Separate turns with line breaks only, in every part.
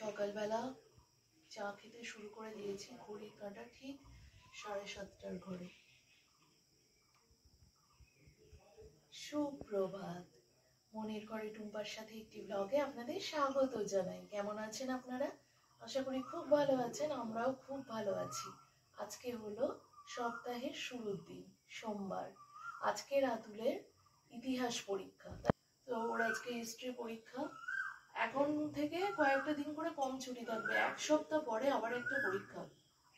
সকালবেলা চা খেতে শুরু করে দিয়েছি, ঘড়ির কাঁটা ঠিক 7:30টার ঘরে। সুপ্রভাত, মনের ঘরে টুম্পার সাথে একটি ব্লগে আপনাদের স্বাগত জানাই। কেমন আছেন আপনারা? আশা করি খুব ভালো আছেন, আমরাও খুব ভালো আছি। আজকে হলো সপ্তাহের শুরুর দিন, সোমবার। আজকে রাতুলের ইতিহাস পরীক্ষা, তো ওর আজকে হিস্ট্রি পরীক্ষা। এখন থেকে কয়েকটা দিন করে কম ছুটি থাকবে, এক সপ্তাহ পরে আবার একটা পরীক্ষা।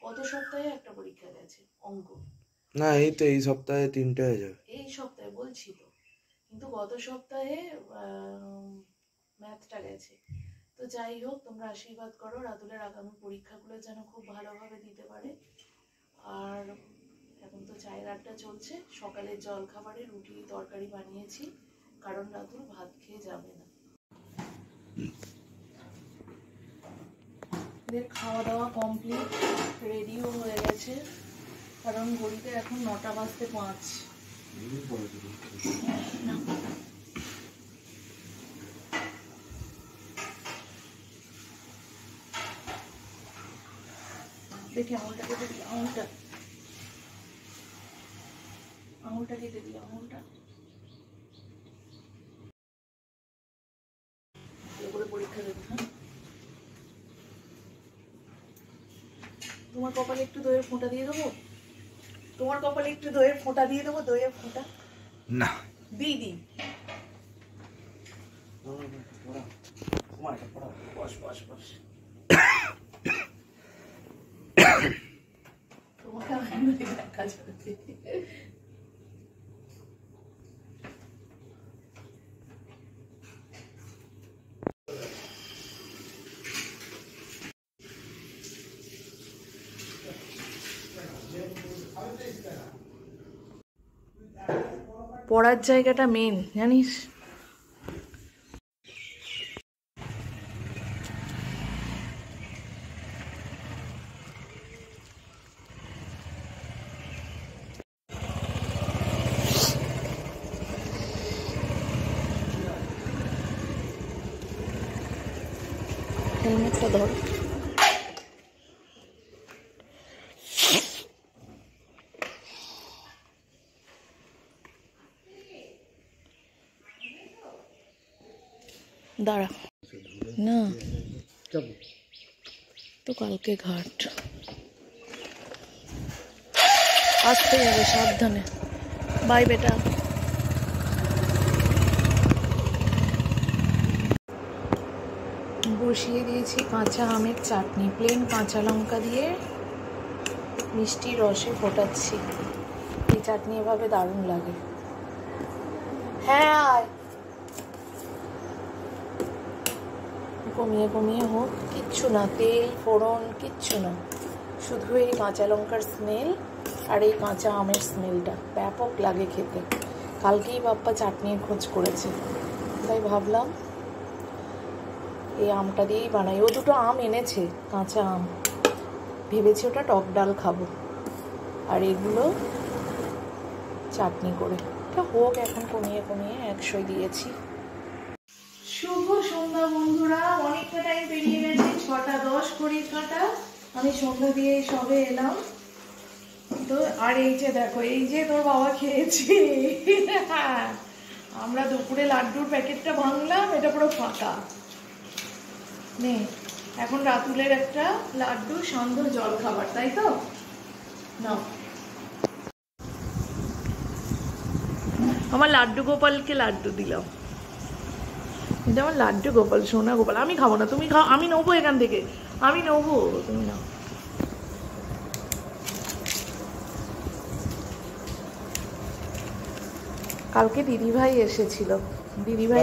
গত সপ্তাহে একটা পরীক্ষা গেছে অঙ্ক,
না এই তো এই সপ্তাহে 3টে হয়ে যাবে।
এই সপ্তাহে বলছি তো, কিন্তু গত সপ্তাহে ম্যাথটা গেছে। তো যাই হোক, তোমরা আশীর্বাদ করো রাতুলের আগামী পরীক্ষাগুলো যেন খুব ভালোভাবে দিতে পারে। আর এখন তো চায়ের আড্ডা চলছে। সকালের জল খাবারে রুটি তরকারি বানিয়েছি, কারণ রাতুল ভাত খেয়ে যাবে না। এদের খাওয়া দাওয়া কমপ্লিট, রেডিও হয়ে গেছে, কারণ ঘড়িতে এখন 9টা বাজতে 5। দেখি আঙুলটা কেটে দিই, আঙুলটা কেটে দিই, আঙুলটা এগুলো পরীক্ষা দেবো। হ্যাঁ, তোমার কপালে একটু দইয়ের ফোঁটা দিয়ে দেবো, তোমার কপালে একটু দইয়ের ফোঁটা দিয়ে দেবো, দইয়ের ফোঁটা
না
দিই দিই। বস বস বস, তোমাকে দেখা যাবে। পড়ার জায়গাটা মেন, জানিস। হেলমেটটা ধর। দাঁড়া না তো, কালকে ঘাট আসতে যাবে, সাবধানে। বাই বেটা। বসিয়ে দিয়েছি কাঁচা আমের চাটনি, প্লেন কাঁচা লঙ্কা দিয়ে মিষ্টি রসে ফোটাচ্ছি। এই চাটনি এভাবে দারুণ লাগে। হ্যাঁ, কমিয়ে কমিয়ে হোক, কিচ্ছু না, তেল ফোড়ন কিচ্ছু না, শুধু এই কাঁচা লঙ্কার স্মেল আর এই কাঁচা আমের স্মেলটা ব্যাপক লাগে খেতে। কালকেই বাপ্পা চাটনির খোঁজ করেছে, তাই ভাবলাম এই আমটা দিয়েই বানাই। ও দুটো আম এনেছে, কাঁচা আম, ভেবেছি ওটা টক ডাল খাবো, আর এগুলো চাটনি করে। এটা হোক, এখন কমিয়ে কমিয়ে 100 দিয়েছি। শুভ সন্ধ্যা বন্ধুরা, অনেকটা টাইম পেরিয়ে গেছে, 6:10 ঘড়ির কাঁটা। আমি সন্ধ্যা দিয়ে সবে এলাম তো। আর এই যে দেখো, এই যে তোর বাবা খেয়েছি। আমরা দুপুরে লাড্ডুর প্যাকেটটা ভাঙলাম, এটা পুরো ফাঁকা নে। এখন রাতুলের একটা লাড্ডু সন্ধ্যার জল খাবার, তাই তো না? আমার লাড্ডু গোপালকে লাড্ডু দিলাম, এটা আমার লাড্ডু গোপাল, সোনা গোপাল। আমি খাবো না, তুমি খাও, আমি নেবো এখান থেকে, আমি নেবো, তুমি নাও। কালকে দিদিভাই এসেছিল, দিদিভাই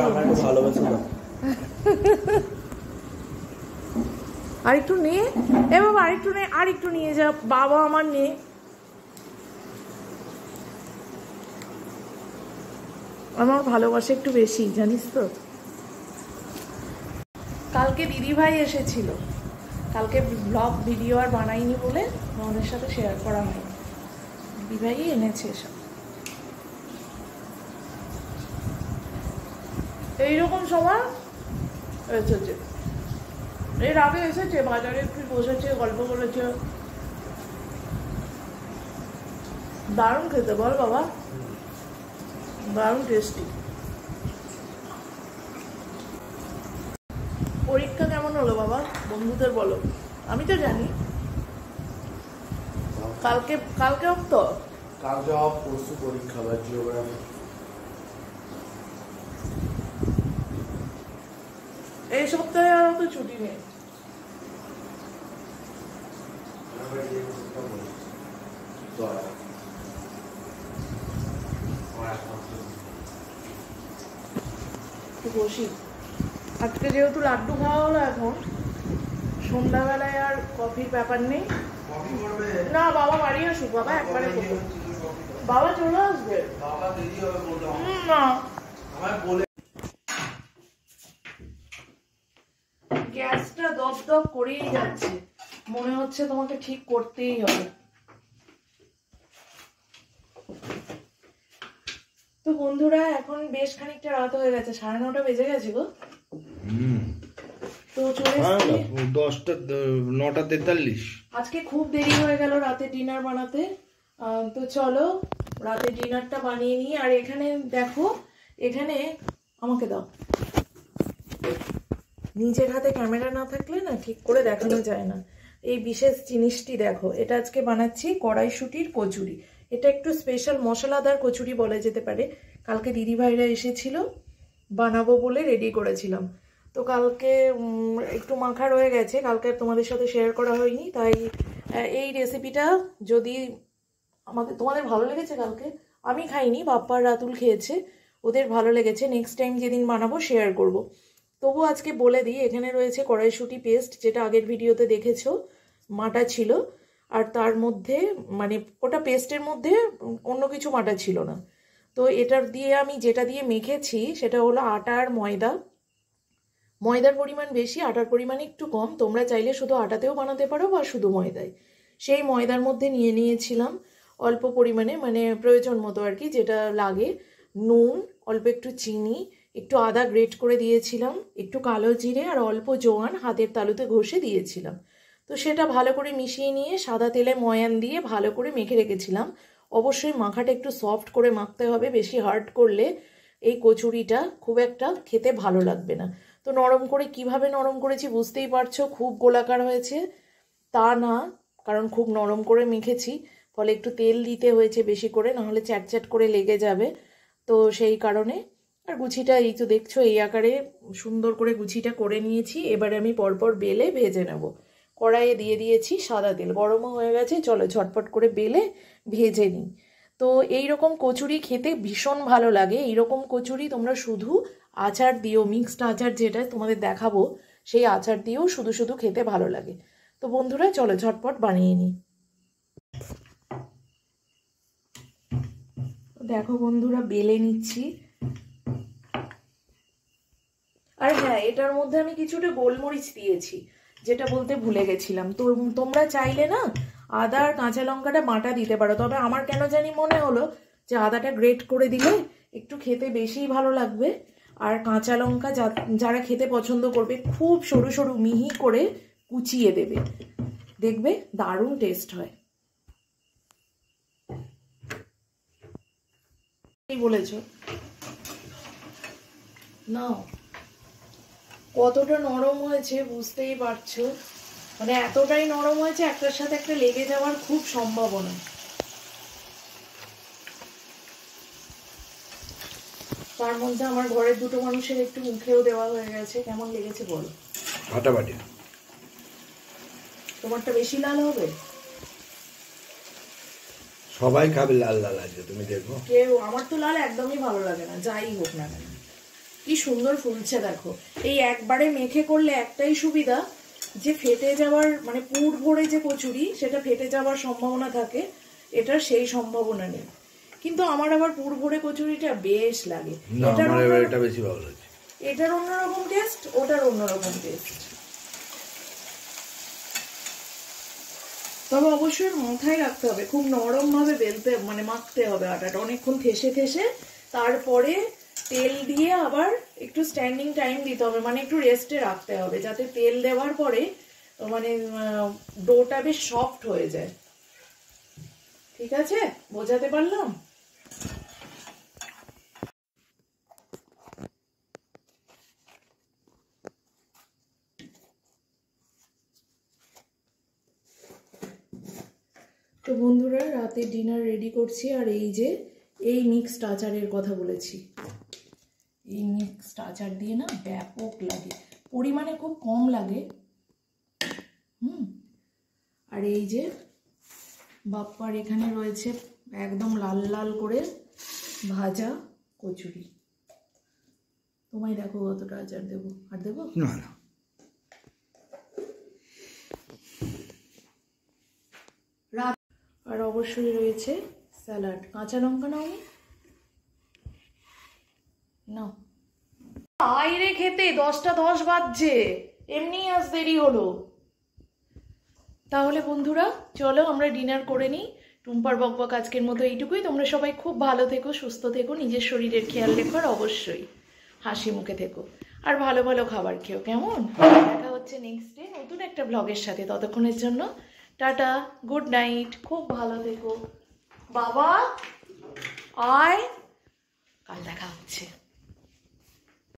আরেকটু নে, এ বাবা আরেকটু নে, আরেকটু নিয়ে যা বাবা আমার, নে। আমার ভালোবাসা একটু বেশি, জানিস তো। কালকে দিদিভাই এসেছিল, কালকে ব্লগ ভিডিও আর বানাইনি বলে আমাদের সাথে শেয়ার করা হয়নি। দিদিভাই এনেছে এসব। এইরকম সময় এর আগে এসেছে বাজারে, একটু বসেছে, গল্প করেছে। দারুণ খেতে বল বাবা, দারুণ টেস্টি। পরীক্ষা কেমন হলো বাবা, বন্ধুদের বলো। আমি তো জানি কালকে অফ তো,
কালকে অফ, পরশু পরীক্ষা বা জিওগ্রাফি।
এই সপ্তাহে আর তো ছুটি নেই। বসি, আজকে যেহেতু লাড্ডু খাওয়া হলো, এখন সন্ধ্যাবেলায় আর কফির ব্যাপার নেই। না বাবা বাড়ি আসুক, বাবা একবারে বাবা চলে আসবে। না গ্যাসটা দপ দপ করেই যাচ্ছে, মনে হচ্ছে তোমাকে ঠিক করতেই হবে। তো বন্ধুরা, এখন বেশ খানিকটা রাত হয়ে গেছে, 9:30 বেজে গেছে গো। তো চলে এসেছি
9:43।
আজকে খুব দেরি হয়ে গেল রাতে ডিনার বানাতে। তো চলো রাতে ডিনারটা বানিয়ে নিই। আর এখানে দেখো, এখানে আমাকে দাও, নিজের হাতে ক্যামেরা না থাকলে না ঠিক করে দেখানো যায় না। এই বিশেষ জিনিসটি দেখো, এটা আজকে বানাচ্ছি কড়াইশুঁটির কচুরি। এটা একটু স্পেশাল মশলাদার কচুরি বলা যেতে পারে। কালকে দিদিভাইরা এসেছিল, বানাবো বলে রেডি করেছিলাম। তো কালকে একটু মাখা রয়ে গেছে, কালকে তোমাদের সাথে শেয়ার করা হয়নি। তাই এই রেসিপিটা যদি তোমাদের ভালো লেগেছে, কালকে আমি খাইনি, বাপ্পা আর রাতুল খেয়েছে, ওদের ভালো লেগেছে। নেক্সট টাইম যেদিন বানাবো শেয়ার করব। তবু আজকে বলে দিই, এখানে রয়েছে কড়াইশুঁটি পেস্ট, যেটা আগের ভিডিওতে দেখেছো মাটা ছিল। আর তার মধ্যে মানে ওটা পেস্টের মধ্যে অন্য কিছু মাটা ছিল না। তো এটার দিয়ে আমি যেটা দিয়ে মেখেছি সেটা হলো আটা আর ময়দা। ময়দার পরিমাণ বেশি, আটার পরিমাণ একটু কম। তোমরা চাইলে শুধু আটাতেও বানাতে পারো বা শুধু ময়দায়। সেই ময়দার মধ্যে নিয়ে নিয়েছিলাম অল্প পরিমাণে, মানে প্রয়োজন মতো আর কি, যেটা লাগে, নুন, অল্প একটু চিনি, একটু আদা গ্রেট করে দিয়েছিলাম, একটু কালো জিরে আর অল্প জোয়ান হাতের তালুতে ঘষে দিয়েছিলাম। তো সেটা ভালো করে মিশিয়ে নিয়ে সাদা তেলে ময়ান দিয়ে ভালো করে মেখে রেখেছিলাম। অবশ্যই মাখাটা একটু সফট করে মাখতে হবে, বেশি হার্ড করলে এই কচুরিটা খুব একটা খেতে ভালো লাগবে না। তো নরম করে, কিভাবে নরম করেছি বুঝতেই পারছো, খুব গোলাকার হয়েছে তা না, কারণ খুব নরম করে মেখেছি, ফলে একটু তেল দিতে হয়েছে বেশি করে, নাহলে চ্যাটচ্যাট করে লেগে যাবে। তো সেই কারণে। আর গুছিটা এই তো দেখছো, এই আকারে সুন্দর করে গুছিটা করে নিয়েছি। এবারে আমি পরপর বেলে ভেজে নেব। কড়াইয়ে দিয়ে দিয়েছি সাদা তেল, গরমও হয়ে গেছে, চলো ঝটপট করে বেলে ভেজে নিই। তো এই রকম কচুরি খেতে ভীষণ ভালো লাগে। এইরকম কচুরি তোমরা শুধু আচার দিও, মিক্সড আচার যেটা তোমাদের দেখাবো, সেই আচার দিয়েও শুধু শুধু খেতে ভালো লাগে। তো বন্ধুরা চলো ঝটপট বানিয়ে নিই। দেখো বন্ধুরা, বেলে নিচ্ছি। আর হ্যাঁ, এটার মধ্যে আমি কিছুটা গোলমরিচ দিয়েছি, যেটা বলতে ভুলে গেছিলাম। তো তোমরা চাইলে না আদা আর কাঁচা লঙ্কাটা বাটা দিতে পারো, তবে আমার কেন জানি মনে হলো যে আদাটা গ্রেট করে দিলে একটু খেতে বেশিই ভালো লাগবে। আর কাঁচা লঙ্কা যারা খেতে পছন্দ করবে, খুব সরু সরু মিহি করে কুচিয়ে দেবে, দেখবে দারুণ টেস্ট হয়। কি বলেছো না, কতটা নরম হয়েছে বুঝতেই পারছো, মানে এতটাই নরম হয়েছে একটার সাথে একটা লেগে যাওয়ার খুব সম্ভাবনা। তার মধ্যে আমার ঘরের দুটো মানুষের একটু মুখেও দেওয়া হয়ে গেছে। কেমন লেগেছে বলো?
ফাটাফাটি।
তোমারটা বেশি লাল হবে?
সবাই খাবে লাল লাল আছে, তুমি দেখো।
কেউ, আমার তো লাল একদমই ভালো লাগে না, যাই হোক না কেন। কি সুন্দর ফুলছে দেখো। এই একবারে মেখে করলে একটাই সুবিধা, যে ফেটে যাওয়ার, মানে পুর ভরে যে কচুরি সেটা ফেটে যাওয়ার সম্ভাবনা থাকে, এটার সেই সম্ভাবনা নেই। কিন্তু আমার আবার পুর ভরে কচুরিটা বেশ লাগে।
এটা বেশি ভালো লাগে।
এটার অন্যরকম টেস্ট, ওটার অন্যরকম টেস্ট। তবে অবশ্যই মাথায় রাখতে হবে, খুব নরম ভাবে বেলতে, মানে মাখতে হবে আটাটা অনেকক্ষণ, ঠেসে ঠেসে তারপরে তেল দিয়ে আবার একটু স্ট্যান্ডিং টাইম দিতে হবে, মানে একটু রেস্টে রাখতে হবে, যাতে তেল দেওয়ার পরে মানে ডোটা বেশ সফট হয়ে যায়। ঠিক আছে, বোঝাতে পারলাম? তো বন্ধুরা, রাতে ডিনার রেডি করছি। আর এই যে এই মিক্সড আচারের কথা বলেছি, এই মিক্সড আচার দিয়ে না ব্যাপক লাগে, পরিমাণে খুব কম লাগে। আর এই যে বাপ্পার এখানে রয়েছে একদম লাল লাল করে ভাজা কচুরি। তোমায় দেখো কতটা আচার দেবো, আর দেবো
না না,
রাত। আর অবশ্যই রয়েছে স্যালাড। কাঁচা লঙ্কা নাও, নাও। আইরে খেতে 10টা 10 বাজছে, এমনি আজ দেরি হলো। তাহলে বন্ধুরা চলো আমরা ডিনার করে নিই। টুম্পার বকবক আজকের মতো এইটুকুই। তোমরা সবাই খুব ভালো থেকো, সুস্থ থেকো, নিজের শরীরের খেয়াল রেখো, আর অবশ্যই হাসি মুখে থেকো, আর ভালো ভালো খাবার খেও, কেমন? দেখা হচ্ছে নেক্সট ডে নতুন একটা ব্লগের সাথে। ততক্ষণের জন্য টাটা, গুড নাইট, খুব ভালো থেকো। বাবা আয়, কাল দেখা হচ্ছে।